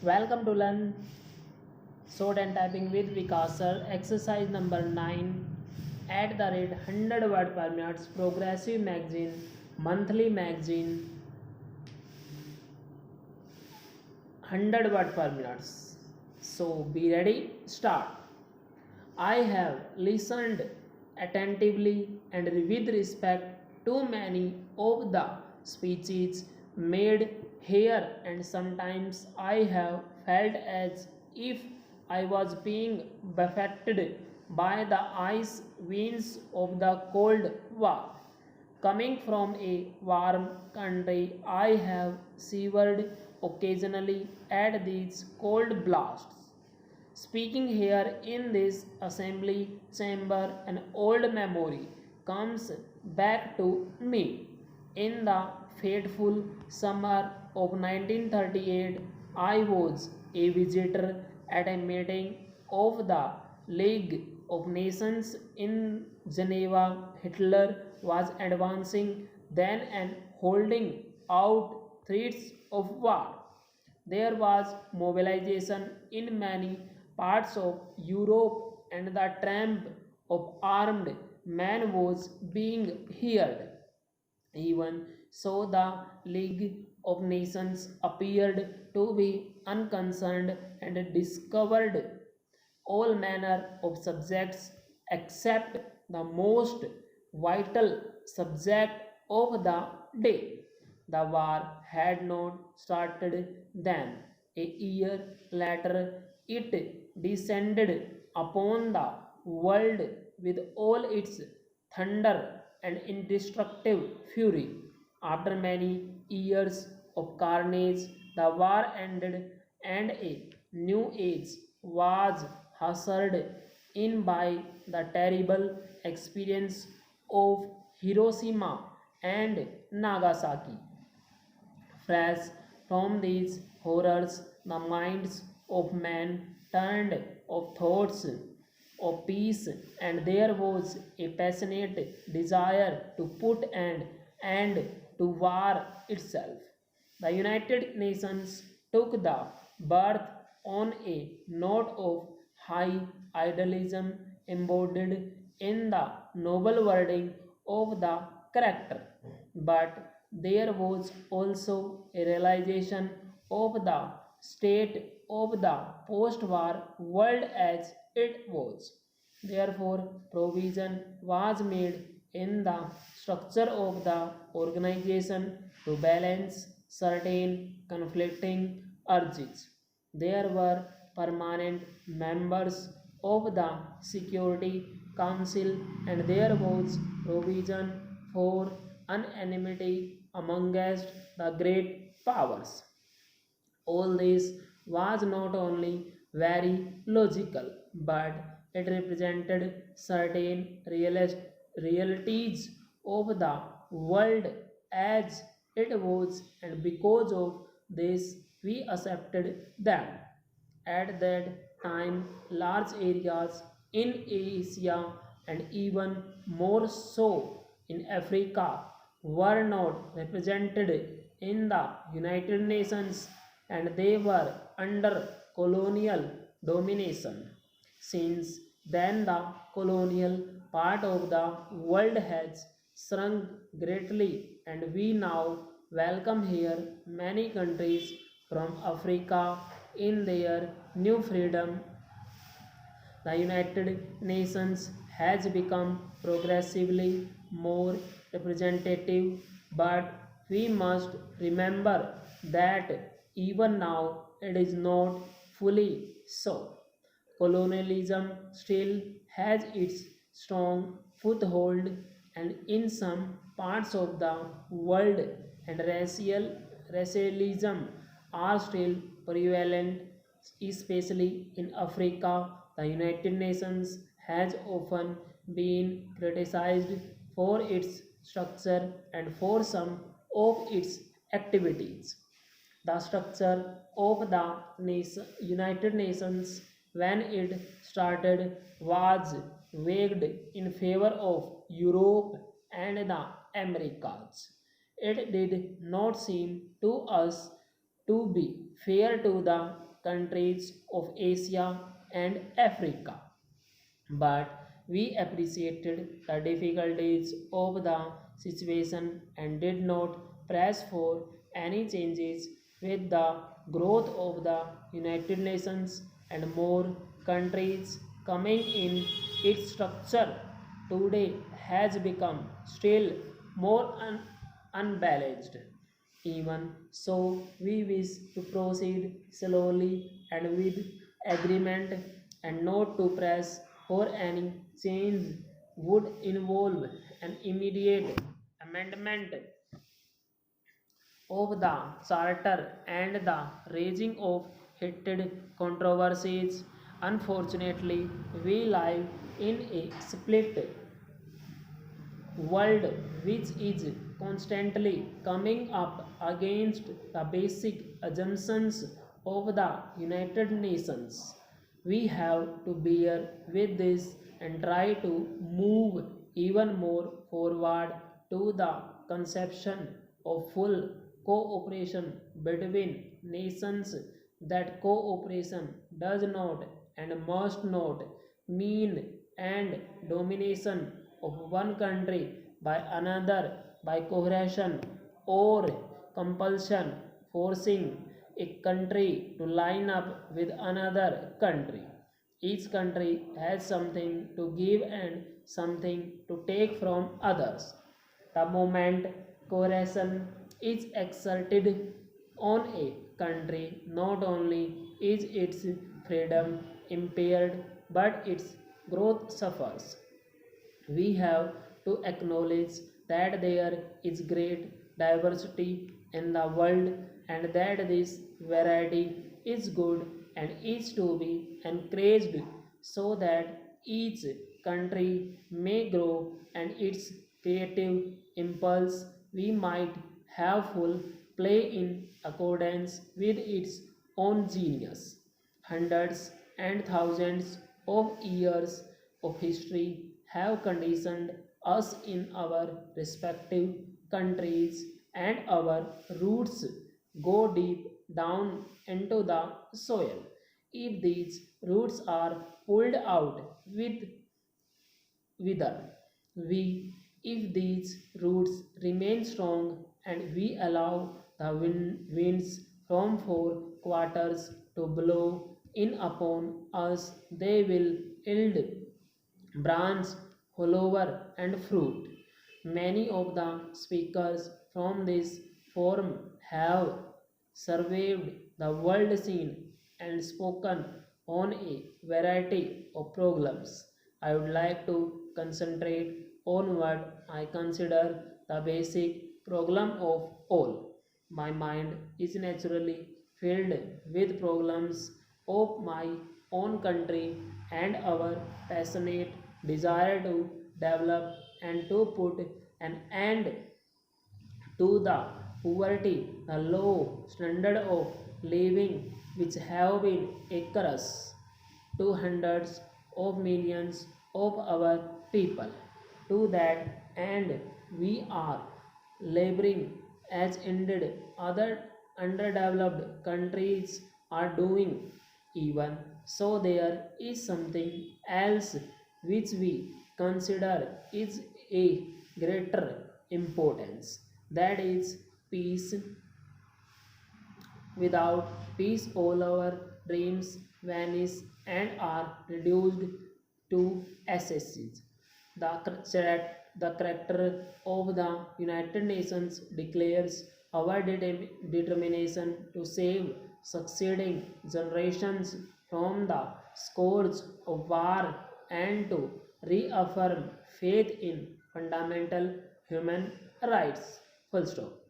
Welcome to learn short and typing with Vikas sir. Exercise number 9 at the rate 100 word per minute progressive magazine monthly magazine 100 word per minute. So be ready, start. I have listened attentively and with respect to many of the speeches made here, and sometimes I have felt as if I was being buffeted by the ice winds of the Cold War. Coming from a warm country, I have shivered occasionally at these cold blasts. Speaking here in this assembly chamber, an old memory comes back to me. In the fateful summer of 1938, I was a visitor at a meeting of the League of Nations in Geneva. Hitler was advancing then and holding out threats of war. There was mobilization in many parts of Europe, and the tramp of armed men was being heard. Even so, the League of Nations appeared to be unconcerned and discovered all manner of subjects except the most vital subject of the day. The war had not started then. A year later, it descended upon the world with all its thunder and indestructible fury. After many years of carnage, the war ended and a new age was ushered in by the terrible experience of Hiroshima and Nagasaki. Fresh from these horrors, the minds of men turned of thoughts of peace, and there was a passionate desire to put an end to war itself. The United Nations took the birth on a note of high idealism embodied in the noble wording of the character. But there was also a realization of the state of the post war world as it was. Therefore, provision was made in the structure of the organization to balance certain conflicting urges. There were permanent members of the Security Council, and there was provision for unanimity amongst the great powers. All this was not only very logical, but it represented certain realities of the world as it was, and because of this, we accepted them. At that time, large areas in Asia and even more so in Africa were not represented in the United Nations, and they were under colonial domination. Since then, the colonial part of the world has shrunk greatly, and we now welcome here many countries from Africa in their new freedom. The United Nations has become progressively more representative, but we must remember that even now it is not fully so. Colonialism still has its strong foothold, and in some parts of the world, and racialism are still prevalent, especially in Africa. The United Nations has often been criticized for its structure and for some of its activities. The structure of the United Nations when it started was vague in favor of Europe and the Americas. It did not seem to us to be fair to the countries of Asia and Africa. But we appreciated the difficulties of the situation and did not press for any changes with the growth of the United Nations and more countries coming in. Its structure today has become still more unbalanced. Even so, we wish to proceed slowly and with agreement and not to press for any change would involve an immediate amendment of the Charter and the raising of heated controversies. Unfortunately, we live in a split world which is constantly coming up against the basic assumptions of the United Nations. We have to bear with this and try to move even more forward to the conception of full cooperation between nations. That cooperation does not and must not mean and domination of one country by another by coercion or compulsion, forcing a country to line up with another country. Each country has something to give and something to take from others. The moment coercion is exerted on a country, not only is its freedom impaired but its growth suffers. We have to acknowledge that there is great diversity in the world and that this variety is good and is to be encouraged so that each country may grow and its creative impulse we might have full play in accordance with its own genius. Hundreds and thousands of years of history have conditioned us in our respective countries, and our roots go deep down into the soil. If these roots are pulled out with wither, we if these roots remain strong and we allow the winds from four quarters to blow in upon us, they will yield branch, follower, and fruit. Many of the speakers from this forum have surveyed the world scene and spoken on a variety of problems. I would like to concentrate on what I consider the basic problem of all. My mind is naturally filled with problems of my own country and our passionate desire to develop and to put an end to the poverty, the low standard of living which have been across to hundreds of millions of our people. To that end, we are laboring as indeed other underdeveloped countries are doing. Even so, there is something else which we consider is a greater importance, that is peace. Without peace, all our dreams vanish and are reduced to ashes. The character of the United Nations declares our determination to save succeeding generations from the scourge of war and to reaffirm faith in fundamental human rights. Full stop.